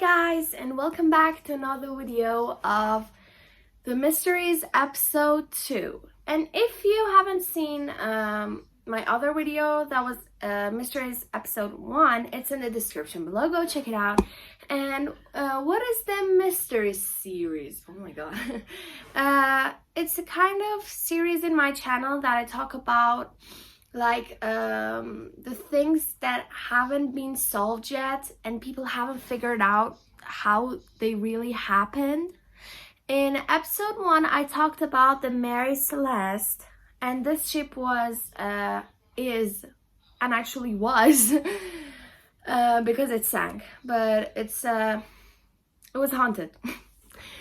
guys, and welcome back to another video of the Mysteries episode 2. And if you haven't seen my other video that was Mysteries episode 1, it's in the description below. Go check it out. And what is the mystery series? Oh my god. It's a kind of series in my channel that I talk about the things that haven't been solved yet and people haven't figured out how they really happened. In episode 1, I talked about the Mary Celeste, and this ship was is and actually was because it sank, but it was haunted.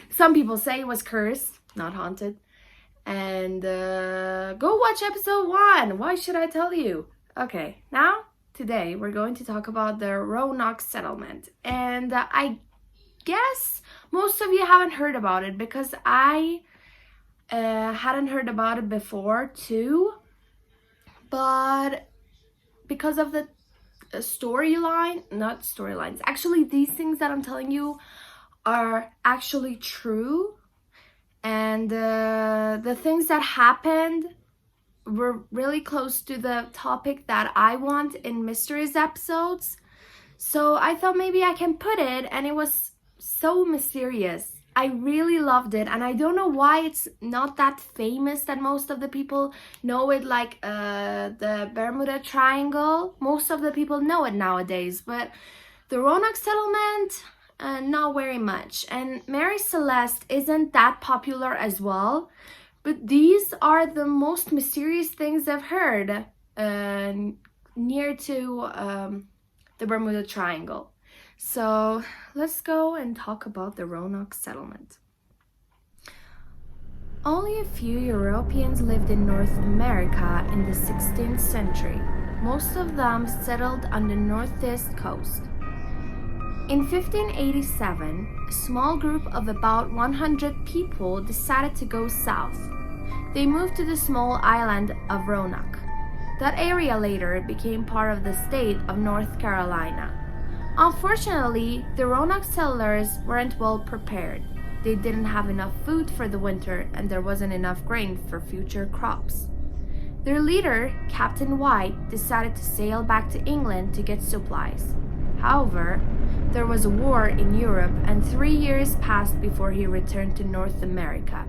Some people say it was cursed, not haunted. And go watch episode 1. Why should I tell you? Okay, now today we're going to talk about the Roanok Settlement. And I guess most of you haven't heard about it because I hadn't heard about it before too. But because of the not storylines, actually these things that I'm telling you are actually true. And the things that happened were really close to the topic that I want in mysteries episodes. So I thought maybe I can put it, and it was so mysterious. I really loved it, and I don't know why it's not that famous that most of the people know it, like the Bermuda Triangle. Most of the people know it nowadays, but the Roanok Settlement, not very much. And Mary Celeste isn't that popular as well, but these are the most mysterious things I've heard near to the Bermuda Triangle. So let's go and talk about the Roanok Settlement. Only a few Europeans lived in North America in the 16th century. Most of them settled on the northeast coast. In 1587, a small group of about 100 people decided to go south. They moved to the small island of Roanoke. That area later became part of the state of North Carolina. Unfortunately, the Roanoke settlers weren't well prepared. They didn't have enough food for the winter, and there wasn't enough grain for future crops. Their leader, Captain White, decided to sail back to England to get supplies. However, there was a war in Europe, and 3 years passed before he returned to North America.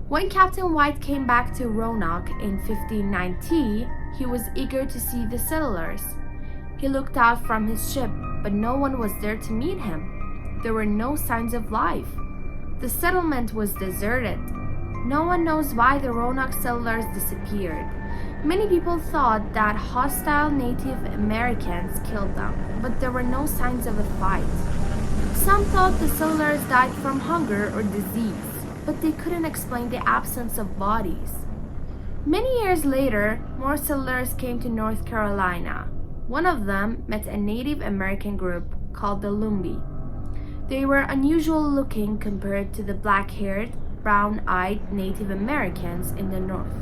When Captain White came back to Roanoke in 1590, he was eager to see the settlers. He looked out from his ship, but no one was there to meet him. There were no signs of life. The settlement was deserted. No one knows why the Roanoke settlers disappeared. Many people thought that hostile Native Americans killed them, but there were no signs of a fight. Some thought the settlers died from hunger or disease, but they couldn't explain the absence of bodies. Many years later, more settlers came to North Carolina. One of them met a Native American group called the Lumbee. They were unusual looking compared to the black-haired, brown-eyed Native Americans in the north.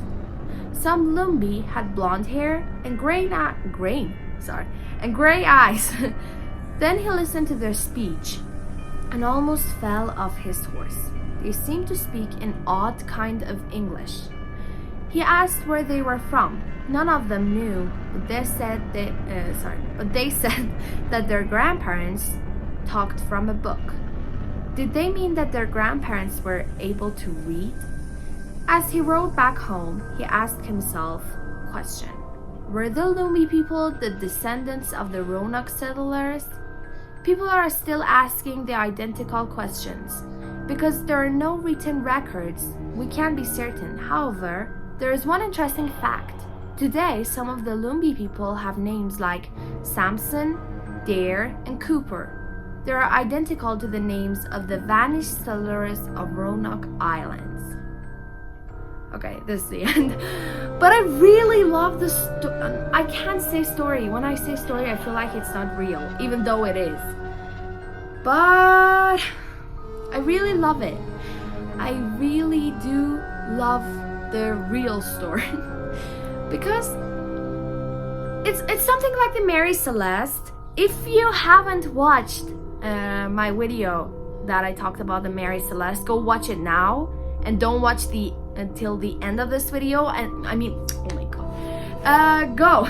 Some Lumbee had blonde hair and gray eyes. Then he listened to their speech and almost fell off his horse. They seemed to speak an odd kind of English. He asked where they were from. None of them knew, but they said that their grandparents talked from a book. Did they mean that their grandparents were able to read? As he rode back home, he asked himself a question. Were the Lumbee people the descendants of the Roanoke settlers? People are still asking the identical questions. Because there are no written records, we can't be certain. However, there is one interesting fact. Today, some of the Lumbee people have names like Sampson, Dare, and Cooper. They are identical to the names of the vanished settlers of Roanoke Islands. Okay, this is the end. But I really love the story. I can't say story. When I say story, I feel like it's not real, even though it is. But I really love it. I really do love the real story. Because it's something like the Mary Celeste. If you haven't watched my video that I talked about the Mary Celeste, go watch it now and don't watch until the end of this video. And I mean, oh my god, go.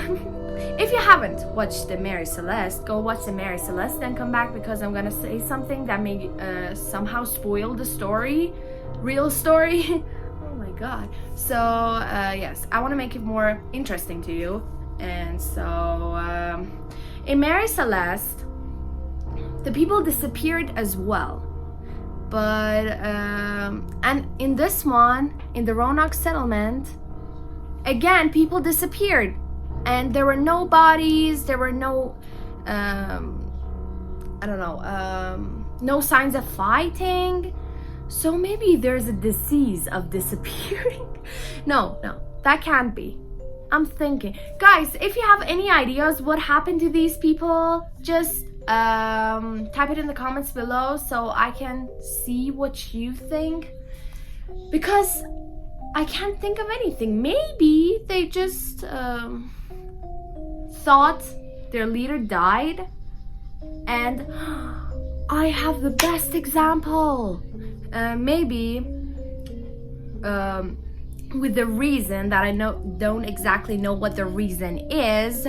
If you haven't watched the Mary Celeste, go watch the Mary Celeste, then come back, because I'm gonna say something that may somehow spoil the story, real story. Oh my god. So yes, I want to make it more interesting to you. And so in Mary Celeste, the people disappeared as well. But and in this one, in the Roanok Settlement, again, people disappeared, and there were no bodies, there were no I don't know, no signs of fighting. So maybe there's a disease of disappearing. No, that can't be. I'm thinking, guys, if you have any ideas what happened to these people, just type it in the comments below so I can see what you think, because I can't think of anything. Maybe they just thought their leader died, and I have the best example. Maybe with the reason that I don't exactly know what the reason is.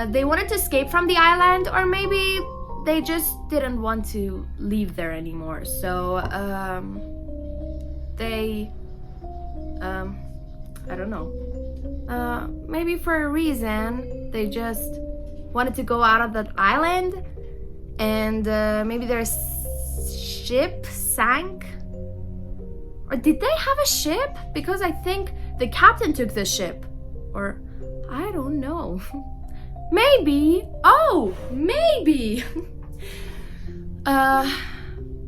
They wanted to escape from the island, or maybe they just didn't want to leave there anymore. So they I don't know. Maybe for a reason they just wanted to go out of that island, and maybe their ship sank. Or did they have a ship? Because I think the captain took the ship. Or I don't know. Maybe. Oh, maybe.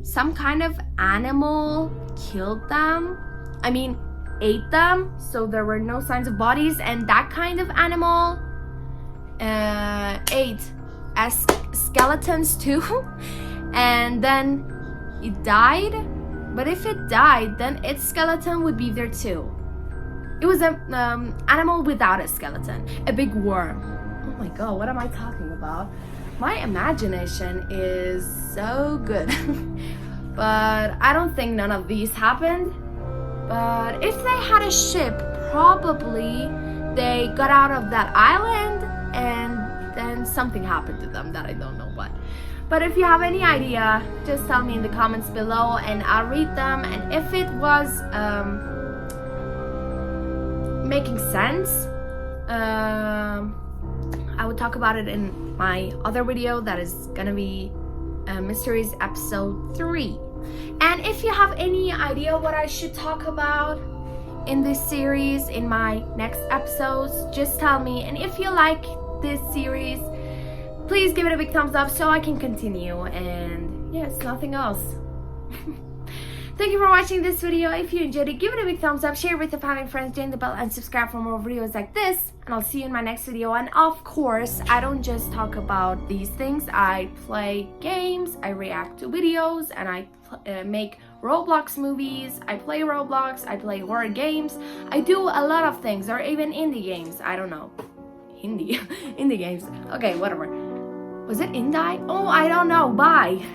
Some kind of animal killed them. I mean, ate them. So there were no signs of bodies. And that kind of animal ate skeletons too. And then it died. But if it died, then its skeleton would be there too. It was an animal without a skeleton, a big worm. Oh my god, what am I talking about? My imagination is so good. But I don't think none of these happened. But if they had a ship, probably they got out of that island and then something happened to them that I don't know what. But if you have any idea, just tell me in the comments below and I'll read them. And if it was making sense, I would talk about it in my other video that is gonna be Mysteries episode 3. And if you have any idea what I should talk about in this series, in my next episodes, just tell me. And if you like this series, please give it a big thumbs up so I can continue. And yes, nothing else. Thank you for watching this video. If you enjoyed it, give it a big thumbs up, share it with your family and friends, join the bell, and subscribe for more videos like this. And I'll see you in my next video. And of course, I don't just talk about these things. I play games, I react to videos, and I make Roblox movies. I play Roblox, I play horror games. I do a lot of things, or even indie games. I don't know. Indie games. Okay, whatever. Was it indie? Oh, I don't know. Bye.